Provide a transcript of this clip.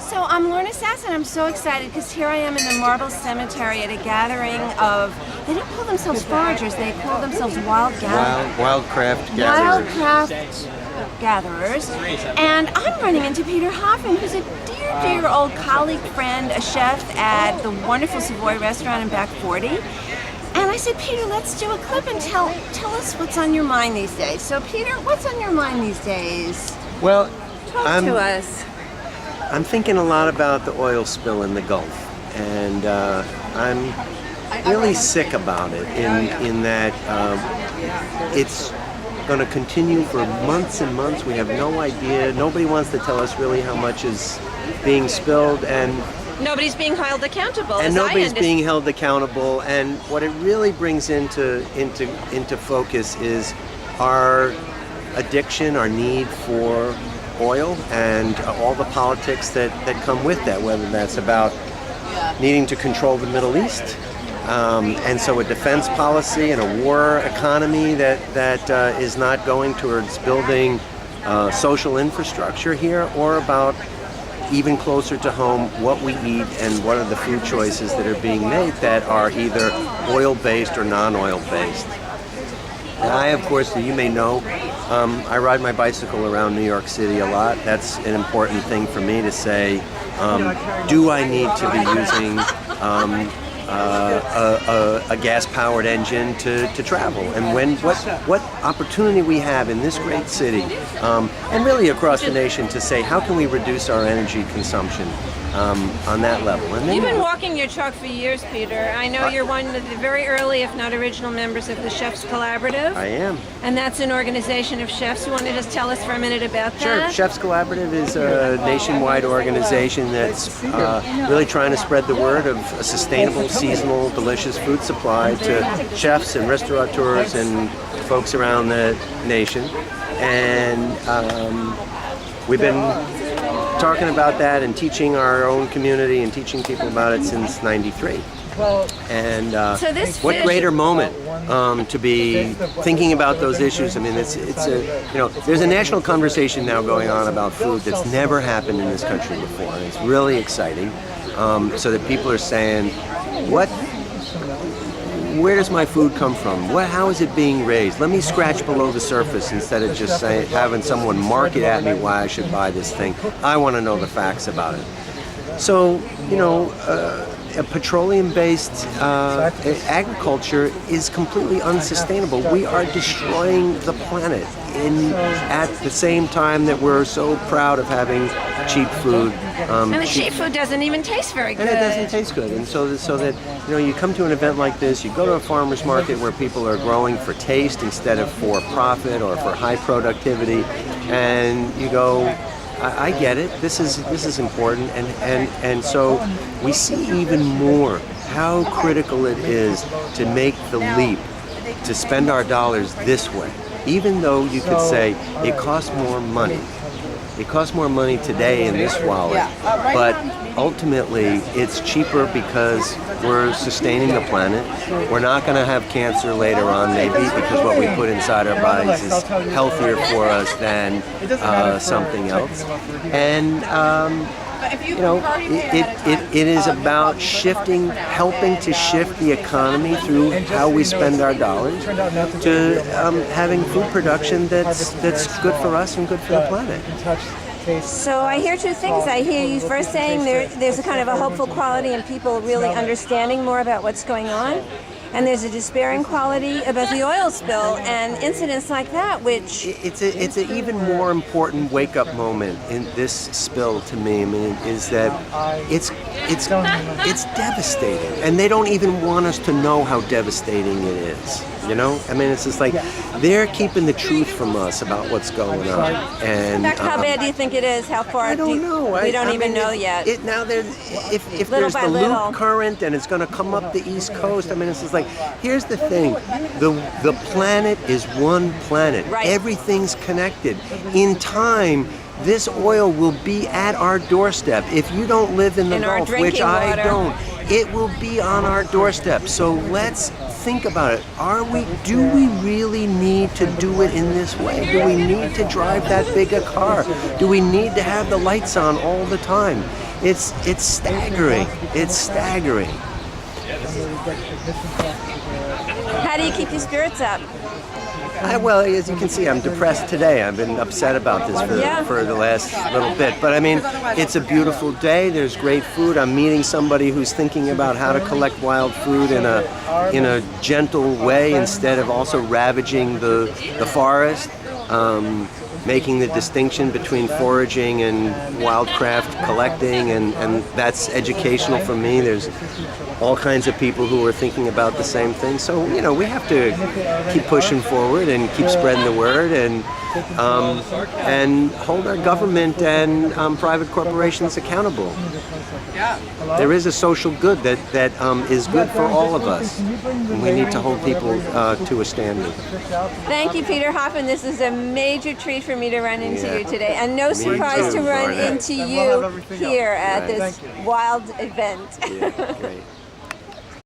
So I'm Lorna Sass, and I'm so excited because here I am in the Marble Cemetery at a gathering of, they don't call themselves foragers, they call themselves wild gatherers. Wildcraft gatherers. Wildcraft gatherers. And I'm running into Peter Hoffman, who's a dear old colleague, friend, a chef at the wonderful Savoy restaurant in Back 40. And I said, Peter, let's do a clip and tell us what's on your mind these days. So Peter, what's on your mind these days? Well, Talk to us. I'm thinking a lot about the oil spill in the Gulf, and I'm really sick about it in that it's going to continue for months and months. We have no idea. Nobody wants to tell us really how much is being spilled, and nobody's being held accountable. And nobody's being held accountable. And what it really brings into focus is our addiction, our need for oil, and all the politics that come with that, whether that's about needing to control the Middle East, and so a defense policy and a war economy that is not going towards building social infrastructure here, or about even closer to home what we eat and what are the food choices that are being made that are either oil-based or non-oil-based. And I, of course, you may know, I ride my bicycle around New York City a lot. That's an important thing for me to say. Do I need to be using a gas-powered engine to travel? And what opportunity we have in this great city, and really across the nation, to say how can we reduce our energy consumption on that level. And then, you've been walking your talk for years, Peter. I know you're one of the very early, if not original, members of the Chefs Collaborative. I am. And that's an organization of chefs. You want to just tell us for a minute about that? Sure. Chefs Collaborative is a nationwide organization that's really trying to spread the word of a sustainable, seasonal, delicious food supply to chefs and restaurateurs and folks around the nation. And we've been talking about that and teaching our own community and teaching people about it since '93. And so what greater moment to be thinking about those issues. I mean, it's there's a national conversation now going on about food that's never happened in this country before, and it's really exciting. So that people are saying, where does my food come from? How is it being raised? Let me scratch below the surface instead of just having someone mark it at me why I should buy this thing. I want to know the facts about it. So, a petroleum-based agriculture is completely unsustainable. We are destroying the planet at the same time that we're so proud of having cheap food. And the cheap food doesn't even taste very good. And it doesn't taste good. And so that you come to an event like this, you go to a farmer's market where people are growing for taste instead of for profit or for high productivity, and you go, I get it. This is important, and so we see even more how critical it is to make the leap to spend our dollars this way. Even though you could say it costs more money. It costs more money today in this wallet, but ultimately it's cheaper because we're sustaining the planet. We're not going to have cancer later on, maybe, because what we put inside our bodies is healthier for us than something else. And it is about helping to shift the economy through how we spend our dollars to having food production that's good for us and good for the planet. So I hear two things. I hear you first saying there's a kind of a hopeful quality in people really understanding more about what's going on. And there's a despairing quality about the oil spill and incidents like that, which... It's an even more important wake-up moment in this spill to me. I mean, is that it's devastating. And they don't even want us to know how devastating it is. I mean, it's just like they're keeping the truth from us about what's going on. And in fact, how bad do you think it is? How far? I don't know. We don't even know yet. If there's the loop current and it's going to come up the East Coast, I mean, it's just like, here's the thing: the planet is one planet. Right. Everything's connected. In time, this oil will be at our doorstep. If you don't live in the Gulf, which I don't, it will be on our doorstep. So let's think about it. Do we really need to do it in this way? Do we need to drive that big a car? Do we need to have the lights on all the time? It's staggering. It's staggering. How do you keep your spirits up? Well, as you can see, I'm depressed today. I've been upset about this for the last little bit. But I mean, it's a beautiful day. There's great food. I'm meeting somebody who's thinking about how to collect wild food in a gentle way instead of also ravaging the forest. Making the distinction between foraging and wildcraft collecting, and that's educational for me. There's all kinds of people who are thinking about the same thing. So, you know, we have to keep pushing forward and keep spreading the word and hold our government and private corporations accountable. There is a social good that is good for all of us. And we need to hold people to a standard. Thank you, Peter Hoffman. This is a major treat for me to run into you today, and no surprise to run into you here at this wild event. Yeah, great.